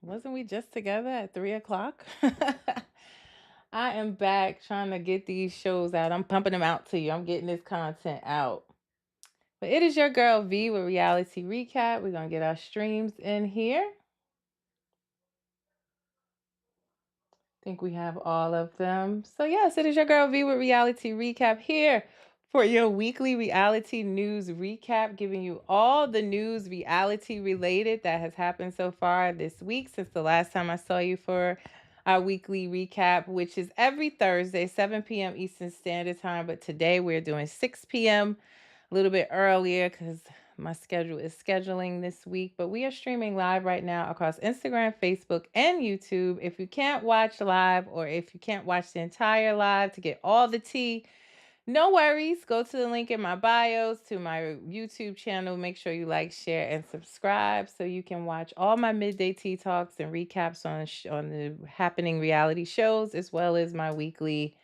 Wasn't we just together at 3 o'clock? I am back trying to get these shows out. I'm pumping them out to you. I'm getting this content out. But it is your girl V with Reality Recap. We're going to get our streams in here. Think we have all of them. So, yes, it is your girl V with Reality Recap here for your weekly reality news recap, giving you all the news reality related that has happened so far this week since the last time I saw you for our weekly recap, which is every Thursday, 7 p.m. Eastern Standard Time. But today we're doing 6 p.m., a little bit earlier because my schedule is scheduling this week, but we are streaming live right now across Instagram, Facebook, and YouTube. If you can't watch live or if you can't watch the entire live to get all the tea, no worries. Go to the link in my bios to my YouTube channel. Make sure you like, share, and subscribe so you can watch all my midday tea talks and recaps on the happening reality shows, as well as my weekly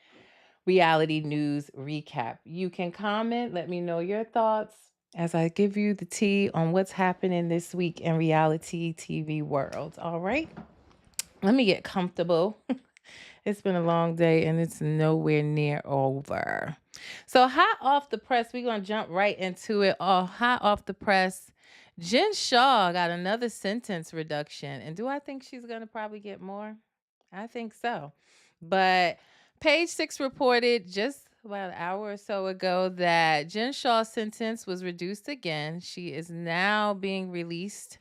reality news recap. You can comment, let me know your thoughts as I give you the tea on what's happening this week in reality TV world. All right, let me get comfortable. It's been a long day and it's nowhere near over. So, hot off the press, we're going to jump right into it. Oh, hot off the press. Jen Shaw got another sentence reduction. And do I think she's going to probably get more? I think so. But Page Six reported just about an hour or so ago that Jen Shaw's sentence was reduced again. She is now being released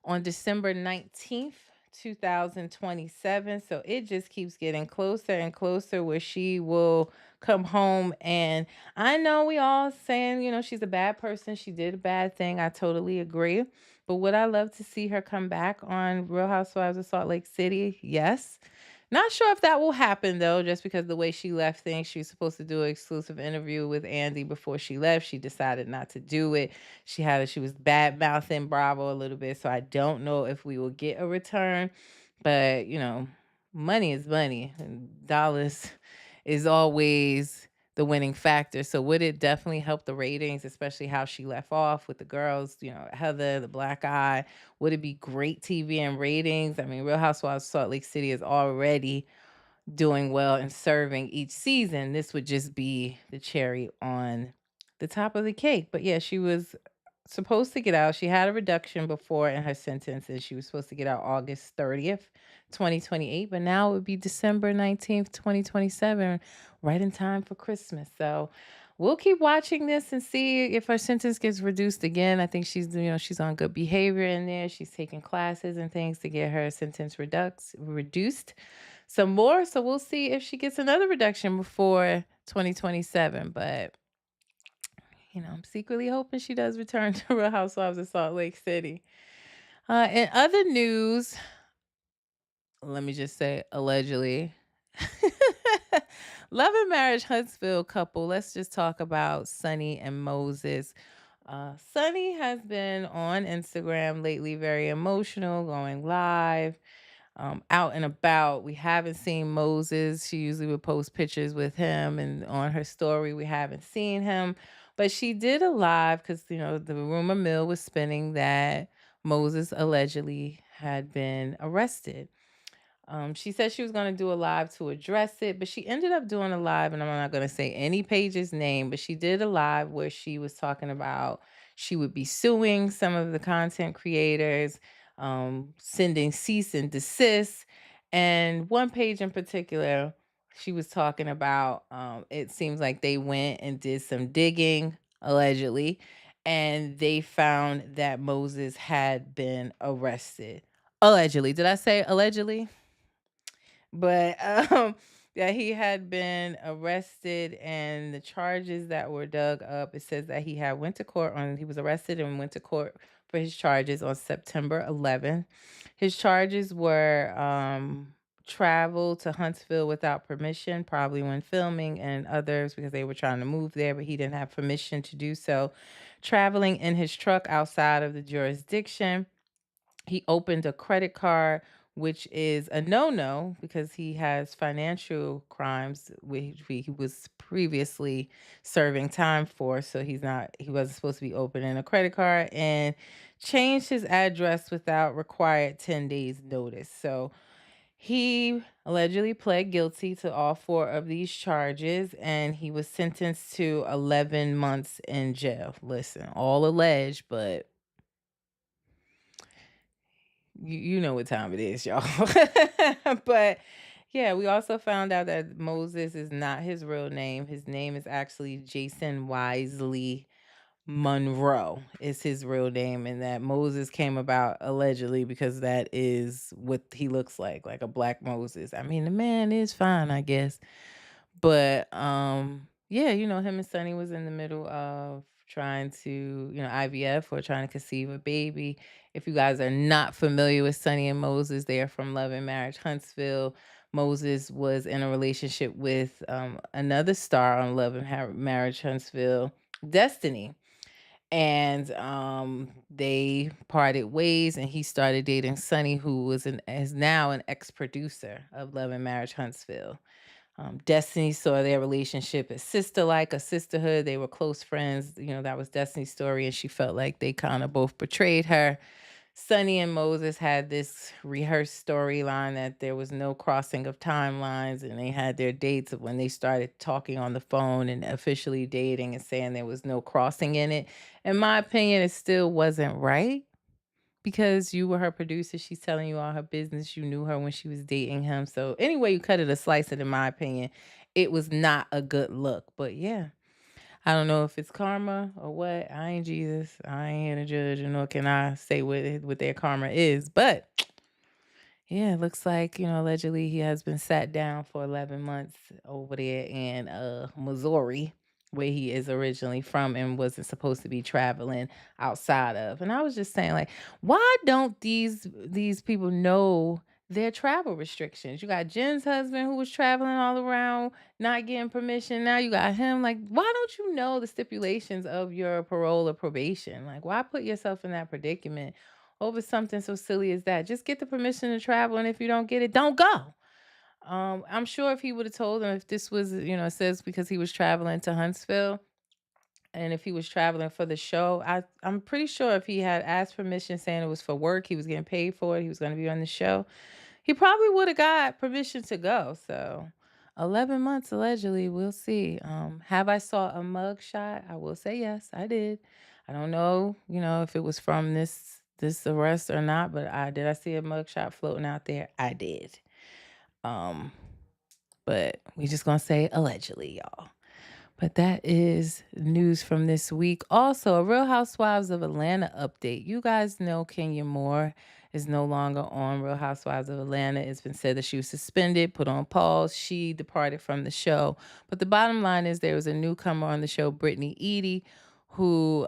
on December 19th, 2027. So it just keeps getting closer and closer where she will come home. And I know we all saying, she's a bad person. She did a bad thing. I totally agree. But would I love to see her come back on Real Housewives of Salt Lake City? Yes. Not sure if that will happen though, just because the way she left things, she was supposed to do an exclusive interview with Andy before she left. She decided not to do it. She was bad mouthing Bravo a little bit. So I don't know if we will get a return. But money is money. And dollars is always the winning factor. So would it definitely help the ratings, especially how she left off with the girls, Heather, the black eye? Would it be great TV and ratings? I mean, Real Housewives of Salt Lake City is already doing well and serving each season. This would just be the cherry on the top of the cake. But yeah, she was supposed to get out. She had a reduction before in her sentence, and she was supposed to get out August 30th, 2028. But now it would be December 19th, 2027, right in time for Christmas. So we'll keep watching this and see if her sentence gets reduced again. I think she's on good behavior in there. She's taking classes and things to get her sentence reduced some more. So we'll see if she gets another reduction before 2027. But I'm secretly hoping she does return to Real Housewives of Salt Lake City. In other news, let me just say allegedly. Love and Marriage Huntsville couple. Let's just talk about Sunny and Moses. Sunny has been on Instagram lately, very emotional, going live, out and about. We haven't seen Moses. She usually would post pictures with him, and on her story, we haven't seen him. But she did a live because, the rumor mill was spinning that Moses allegedly had been arrested. She said she was going to do a live to address it, but she ended up doing a live, and I'm not going to say any page's name, but she did a live where she was talking about she would be suing some of the content creators, sending cease and desist. And one page in particular, she was talking about it seems like they went and did some digging, allegedly, and they found that Moses had been arrested. Allegedly. Did I say allegedly? But yeah, he had been arrested, and the charges that were dug up, it says that he was arrested and went to court for his charges on September 11th. His charges were travel to Huntsville without permission, probably when filming, and others because they were trying to move there, but he didn't have permission to do so. Traveling in his truck outside of the jurisdiction. He opened a credit card which is a no-no because he has financial crimes which he was previously serving time for. So he wasn't supposed to be opening a credit card, and changed his address without required 10 days notice. So he allegedly pled guilty to all four of these charges, and he was sentenced to 11 months in jail. Listen, all alleged, but you know what time it is, y'all. But yeah, we also found out that Moses is not his real name. His name is actually Jason Wisely Monroe is his real name, and that Moses came about allegedly because that is what he looks like a black Moses. I mean, the man is fine, I guess. But yeah, him and Sonny was in the middle of trying to, IVF, or trying to conceive a baby. If you guys are not familiar with Sonny and Moses, they are from Love and Marriage Huntsville. Moses was in a relationship with another star on Love and Marriage Huntsville, Destiny. And they parted ways, and he started dating Sonny, who is now an ex-producer of Love and Marriage Huntsville. Destiny saw their relationship as sister-like, a sisterhood. They were close friends. That was Destiny's story, and she felt like they kind of both betrayed her. Sonny and Moses had this rehearsed storyline that there was no crossing of timelines, and they had their dates of when they started talking on the phone and officially dating, and saying there was no crossing in it. In my opinion, it still wasn't right, because you were her producer. She's telling you all her business. You knew her when she was dating him. So anyway, you cut it or slice it, in my opinion, it was not a good look. But yeah, I don't know if it's karma or what. I ain't Jesus. I ain't here to judge, nor can I say what their karma is. But yeah, it looks like, allegedly he has been sat down for 11 months over there in Missouri, where he is originally from and wasn't supposed to be traveling outside of. And I was just saying, like, why don't these people know their travel restrictions? You got Jen's husband, who was traveling all around, not getting permission. Now you got him. Like, why don't you know the stipulations of your parole or probation? Like, why put yourself in that predicament over something so silly as that? Just get the permission to travel, and if you don't get it, don't go. I'm sure if he would have told them, if this was, it says because he was traveling to Huntsville, and if he was traveling for the show, I'm pretty sure if he had asked permission saying it was for work, he was getting paid for it, he was going to be on the show, he probably would have got permission to go. So 11 months allegedly, we'll see. Have I saw a mug shot? I will say yes, I did. I don't know, if it was from this arrest or not, but I see a mug shot floating out there? I did. Um, but we just gonna say allegedly, y'all. But that is news from this week. Also, a Real Housewives of Atlanta update. You guys know Kenya Moore is no longer on Real Housewives of Atlanta. It's been said that she was suspended, put on pause. She departed from the show. But the bottom line is there was a newcomer on the show, Brittany Eady, who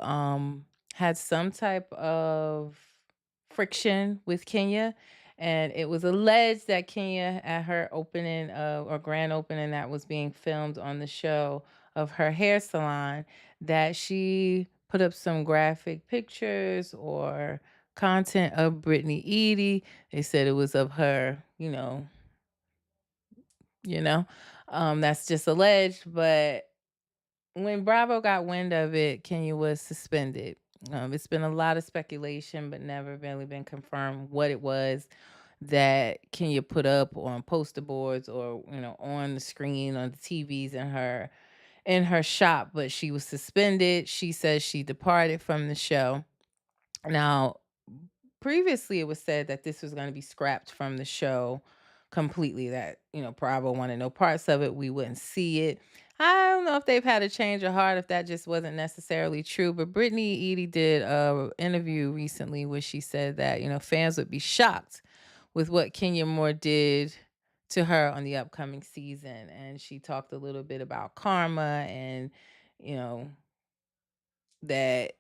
had some type of friction with Kenya. And it was alleged that Kenya, at her opening or grand opening that was being filmed on the show of her hair salon, that she put up some graphic pictures or content of Brittany Eady. They said it was of her, you know. That's just alleged, but when Bravo got wind of it, Kenya was suspended. It's been a lot of speculation, but never really been confirmed what it was that Kenya put up on poster boards, or on the screen on the TVs in her shop. But she was suspended. She says she departed from the show. Now, previously it was said that this was going to be scrapped from the show completely, that Bravo wanted no parts of it, we wouldn't see it. I don't know if they've had a change of heart, if that just wasn't necessarily true. But Brittany Eady did a interview recently where she said that fans would be shocked with what Kenya Moore did to her on the upcoming season. And she talked a little bit about karma, and you know that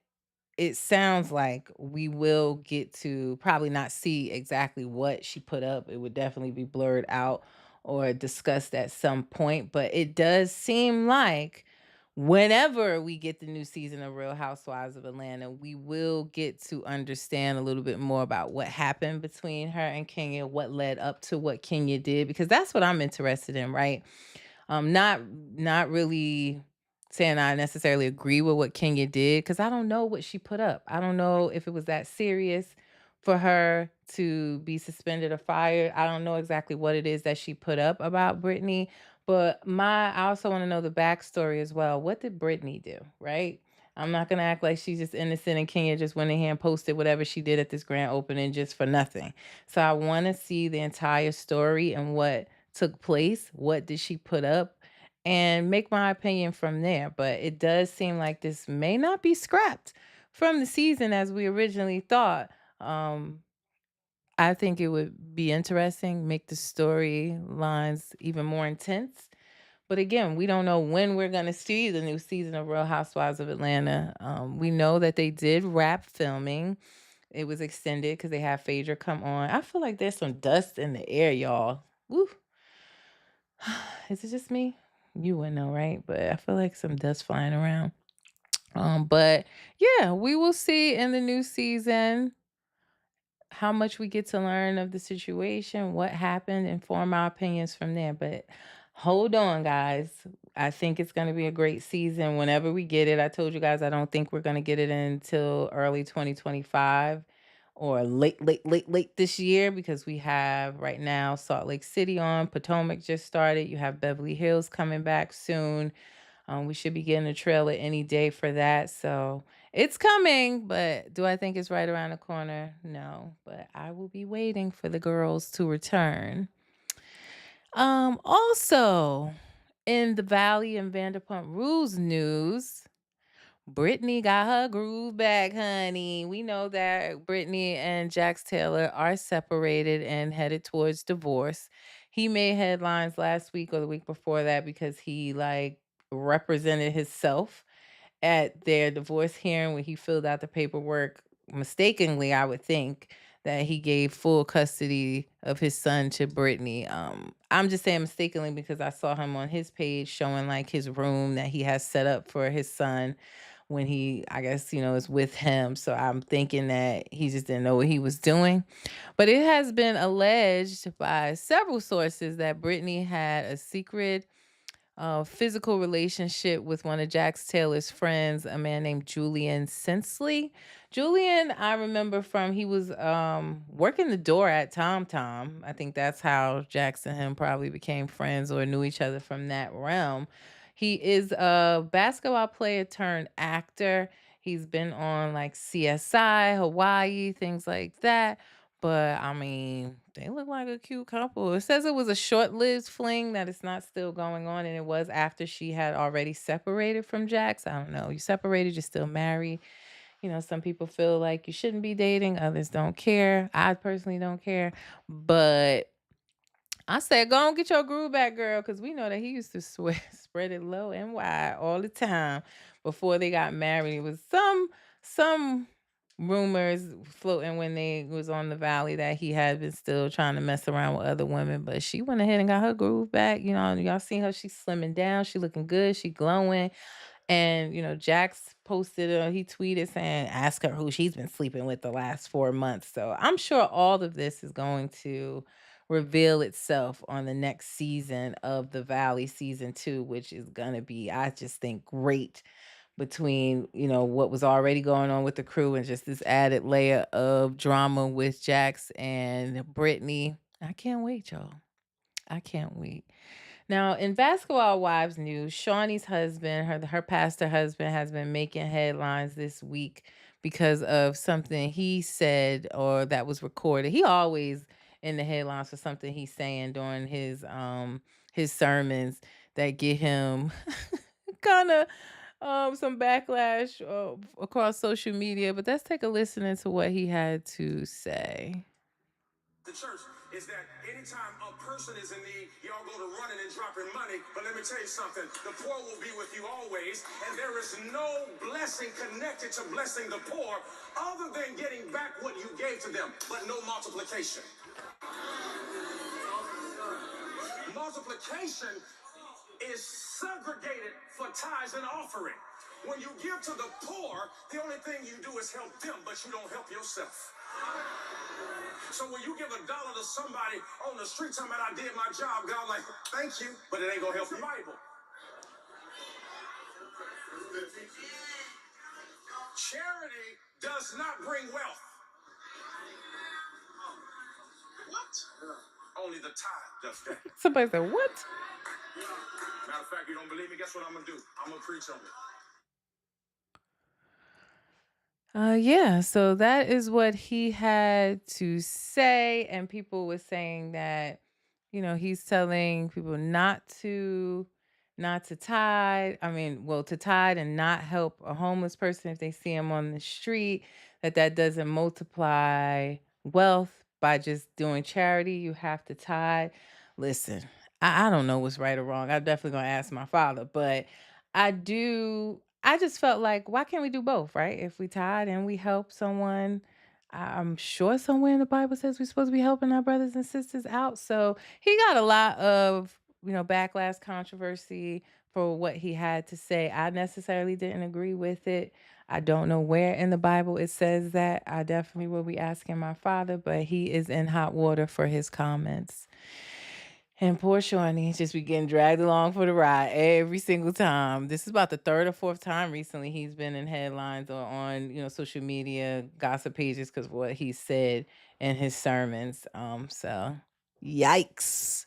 it sounds like we will get to probably not see exactly what she put up. It would definitely be blurred out or discussed at some point. But it does seem like whenever we get the new season of Real Housewives of Atlanta, we will get to understand a little bit more about what happened between her and Kenya, what led up to what Kenya did, because that's what I'm interested in, right? Not really saying I necessarily agree with what Kenya did, because I don't know what she put up. I don't know if it was that serious for her to be suspended or fired. I don't know exactly what it is that she put up about Brittany, but I also want to know the backstory as well. What did Brittany do, right? I'm not gonna act like she's just innocent and Kenya just went in here and posted whatever she did at this grand opening just for nothing. So I want to see the entire story and what took place, what did she put up, and make my opinion from there. But it does seem like this may not be scrapped from the season as we originally thought. Um, I think it would be interesting, make the storylines even more intense. But again, we don't know when we're going to see the new season of Real Housewives of Atlanta. We know that they did wrap filming. It was extended because they had Phaedra come on. I feel like there's some dust in the air, y'all. Woo. Is it just me? You wouldn't know, right? But I feel like some dust flying around. But yeah, we will see in the new season how much we get to learn of the situation, what happened, and form our opinions from there. But hold on, guys. I think it's going to be a great season whenever we get it. I told you guys I don't think we're going to get it until early 2025 or late this year, because we have right now Salt Lake City on, Potomac just started. You have Beverly Hills coming back soon. We should be getting a trailer any day for that. So it's coming, but do I think it's right around the corner? No, but I will be waiting for the girls to return. Also, in the Valley and Vanderpump Rules news, Brittany got her groove back, honey. We know that Brittany and Jax Taylor are separated and headed towards divorce. He made headlines last week or the week before that because he like represented himself at their divorce hearing when he filled out the paperwork mistakenly, I would think, that he gave full custody of his son to Brittany. I'm just saying mistakenly because I saw him on his page showing like his room that he has set up for his son when he, I guess, is with him. So I'm thinking that he just didn't know what he was doing. But it has been alleged by several sources that Brittany had a secret physical relationship with one of Jax Taylor's friends, a man named Julian Sensley. Julian, I remember from he was working the door at Tom Tom. I think that's how Jax and him probably became friends or knew each other from that realm. He is a basketball player turned actor. He's been on like CSI, Hawaii, things like that. But I mean, they look like a cute couple. It says it was a short-lived fling, that it's not still going on, and it was after she had already separated from Jax. I don't know. You separated, you're still married. Some people feel like you shouldn't be dating, others don't care. I personally don't care. But I said, go on, get your groove back, girl, because we know that he used to spread it low and wide all the time before they got married. It was some rumors floating when they was on the Valley that he had been still trying to mess around with other women, but she went ahead and got her groove back. Y'all seen her? She's slimming down. She looking good. She glowing. And Jax posted, he tweeted saying, ask her who she's been sleeping with the last 4 months. So I'm sure all of this is going to reveal itself on the next season of The Valley, season 2, which is gonna be, I just think, great, between what was already going on with the crew and just this added layer of drama with Jax and Brittany. I can't wait, y'all. I can't wait. Now, in basketball wives news, Shawnee's husband, her pastor husband, has been making headlines this week because of something he said or that was recorded. He always in the headlines for something he's saying during his sermons that get him kind of some backlash across social media. But let's take a listen into what he had to say. The church is that anytime a person is in need, y'all go to running and dropping money. But let me tell you something, the poor will be with you always, and there is no blessing connected to blessing the poor other than getting back what you gave to them, but no multiplication. Multiplication is segregated for tithes and offering. When you give to the poor, the only thing you do is help them, but you don't help yourself. So when you give $1 to somebody on the street talking about I did my job, God like, thank you, but it ain't gonna help your Bible. Charity does not bring wealth. What? Only the tithe does that. Somebody said, "What?" Matter of fact, you don't believe me? Guess what I'm gonna do? I'm gonna preach on it. Yeah, so that is what he had to say. And people were saying that, he's telling people not to tithe. I mean, well, to tithe and not help a homeless person if they see him on the street, that doesn't multiply wealth by just doing charity. You have to tithe. Listen, I don't know what's right or wrong. I'm definitely gonna ask my father, but I just felt like, why can't we do both, right? If we tied and we help someone, I'm sure somewhere in the Bible says we're supposed to be helping our brothers and sisters out. So he got a lot of, backlash controversy for what he had to say. I necessarily didn't agree with it. I don't know where in the Bible it says that. I definitely will be asking my father, but he is in hot water for his comments. And poor Shawnee just be getting dragged along for the ride every single time. This is about the third or fourth time recently he's been in headlines or on, social media gossip pages because of what he said in his sermons. So yikes.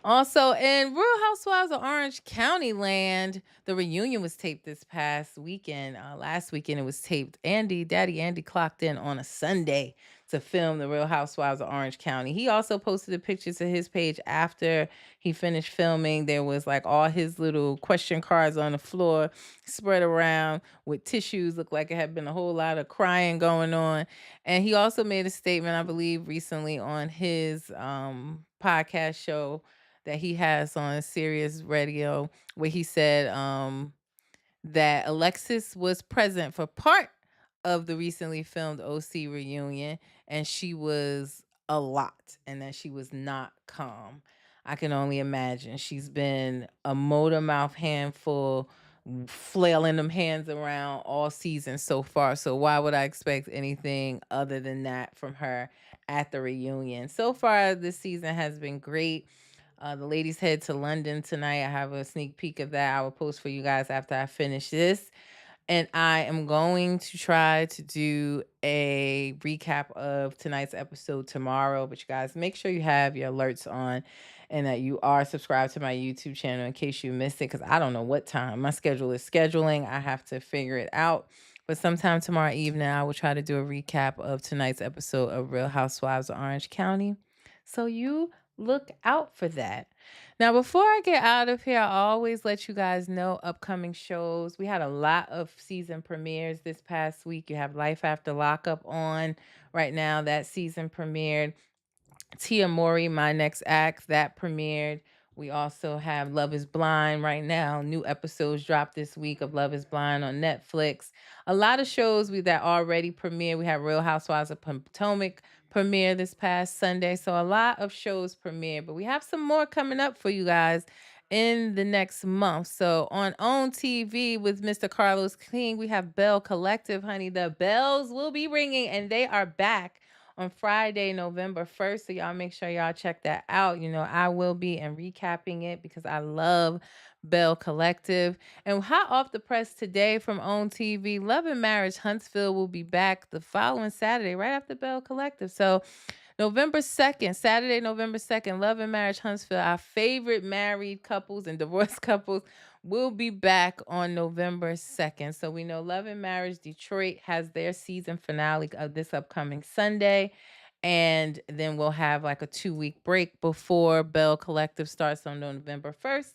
Also, in Real Housewives of Orange County land, the reunion was taped this past weekend. Last weekend it was taped. Daddy Andy clocked in on a Sunday to film the Real Housewives of Orange County. He also posted a picture to his page after he finished filming. There was like all his little question cards on the floor spread around with tissues. Looked like it had been a whole lot of crying going on. And he also made a statement, I believe, recently on his podcast show that he has on Sirius Radio, where he said that Alexis was present for part of the recently filmed OC reunion, and she was a lot, and that she was not calm. I can only imagine. She's been a motor mouth handful, flailing them hands around all season so far. So why would I expect anything other than that from her at the reunion? So far, this season has been great. The ladies head to London tonight. I have a sneak peek of that. I will post for you guys after I finish this. And I am going to try to do a recap of tonight's episode tomorrow. But you guys, make sure you have your alerts on and that you are subscribed to my YouTube channel in case you missed it. Because I don't know what time. My schedule is scheduling. I have to figure it out. But sometime tomorrow evening, I will try to do a recap of tonight's episode of Real Housewives of Orange County. So you look out for that. Now, before I get out of here, I always let you guys know upcoming shows. We had a lot of season premieres this past week. You have Life After Lockup on right now. That season premiered. Tia Mori, My Next Act, that premiered. We also have Love is Blind right now. New episodes dropped this week of Love is Blind on Netflix. A lot of shows that already premiered. We have Real Housewives of Potomac premiere this past Sunday. So a lot of shows premiere, but we have some more coming up for you guys in the next month. So on OWN TV with Mr. Carlos King, we have Bell Collective, honey. The bells will be ringing and they are back on Friday, November 1st. So y'all make sure y'all check that out. I will be and recapping it because I love Bell Collective. And hot off the press today from OWN TV, Love and Marriage Huntsville will be back the following Saturday, right after Bell Collective. So November 2nd, Saturday, November 2nd, Love and Marriage Huntsville, our favorite married couples and divorced couples will be back on November 2nd. So we know Love and Marriage Detroit has their season finale of this upcoming Sunday. And then we'll have like a 2-week break before Bell Collective starts on November 1st.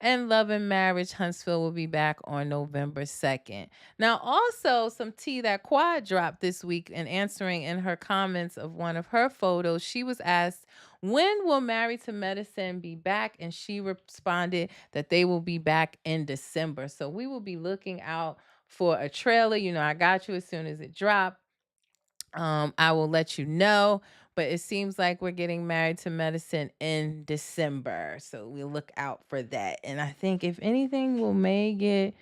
And Love and Marriage Huntsville will be back on November 2nd. Now, also some tea that Quad dropped this week in answering in her comments of one of her photos. She was asked, when will Married to Medicine be back? And she responded that they will be back in December. So we will be looking out for a trailer. I got you as soon as it dropped. I will let you know. but it seems like we're getting married to medicine in December. So we'll look out for that. And I think if anything, we may get,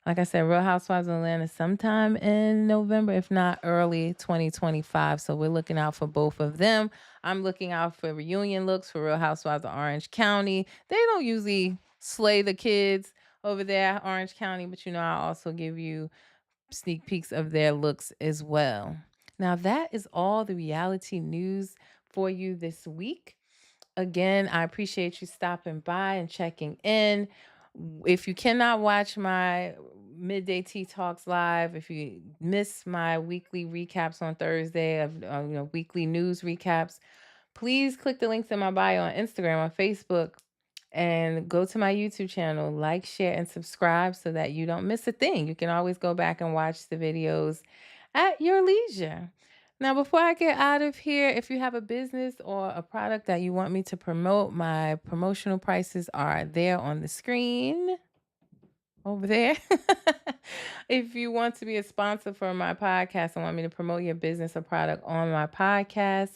like I said, Real Housewives of Atlanta sometime in November, if not early 2025. So we're looking out for both of them. I'm looking out for reunion looks for Real Housewives of Orange County. They don't usually slay the kids over there at Orange County, but I'll also give you sneak peeks of their looks as well. Now, that is all the reality news for you this week. Again, I appreciate you stopping by and checking in. If you cannot watch my midday tea talks live, if you miss my weekly recaps on Thursday of weekly news recaps, please click the links in my bio on Instagram, on Facebook, and go to my YouTube channel, like, share, and subscribe so that you don't miss a thing. You can always go back and watch the videos at your leisure. Now, before I get out of here, if you have a business or a product that you want me to promote, my promotional prices are there on the screen over there. If you want to be a sponsor for my podcast and want me to promote your business or product on my podcast,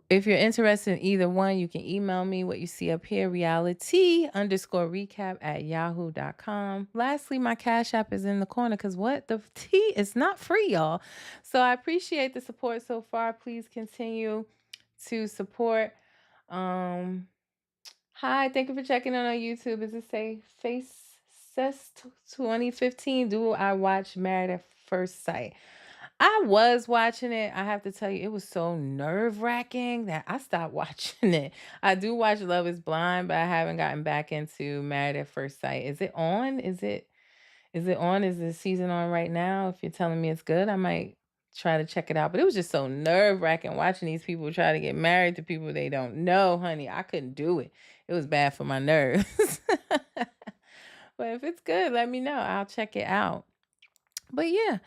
if you're interested in either one, you can email me what you see up here, reality_recap@yahoo.com. Lastly, my Cash App is in the corner because what? The tea is not free, y'all. So I appreciate the support so far. Please continue to support. Um, Hi, thank you for checking in on YouTube. Is it say Face Cess 2015? Do I watch Married at First Sight? I was watching it. I have to tell you, it was so nerve-wracking that I stopped watching it. I do watch Love is Blind, but I haven't gotten back into Married at First Sight. Is it on? Is it on? Is the season on right now? If you're telling me it's good, I might try to check it out. But it was just so nerve-wracking watching these people try to get married to people they don't know, honey. I couldn't do it. It was bad for my nerves. But if it's good, let me know. I'll check it out. But yeah,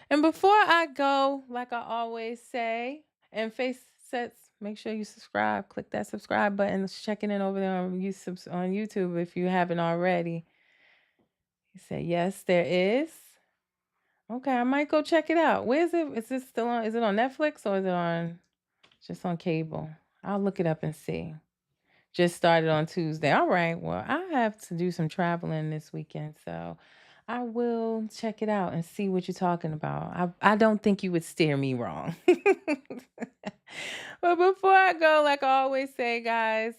and before I go, like I always say, and face sets, make sure you subscribe. Click that subscribe button. Checking in over there on YouTube if you haven't already. He said, yes, there is. Okay, I might go check it out. Where is it? Is it still on? Is it on Netflix or is it on just on cable? I'll look it up and see. Just started on Tuesday. All right. Well, I have to do some traveling this weekend, so I will check it out and see what you're talking about. I don't think you would steer me wrong. But before I go, like I always say, guys,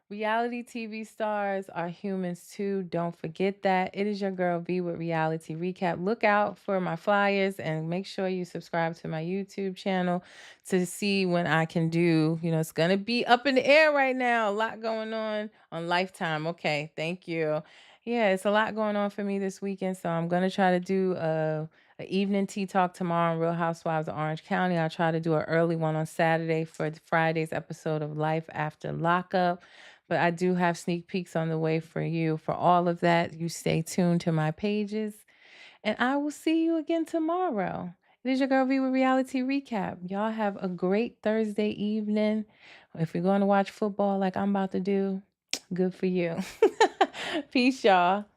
reality TV stars are humans too. Don't forget that. It is your girl V with Reality Recap. Look out for my flyers and make sure you subscribe to my YouTube channel to see when I can do, it's going to be up in the air right now. A lot going on Lifetime. Okay, thank you. Yeah, it's a lot going on for me this weekend, so I'm going to try to do a evening tea talk tomorrow on Real Housewives of Orange County. I'll try to do an early one on Saturday for Friday's episode of Life After Lockup. But I do have sneak peeks on the way for you. For all of that, you stay tuned to my pages. And I will see you again tomorrow. It is your girl V with Reality Recap. Y'all have a great Thursday evening. If you're going to watch football like I'm about to do, good for you. Peace, y'all.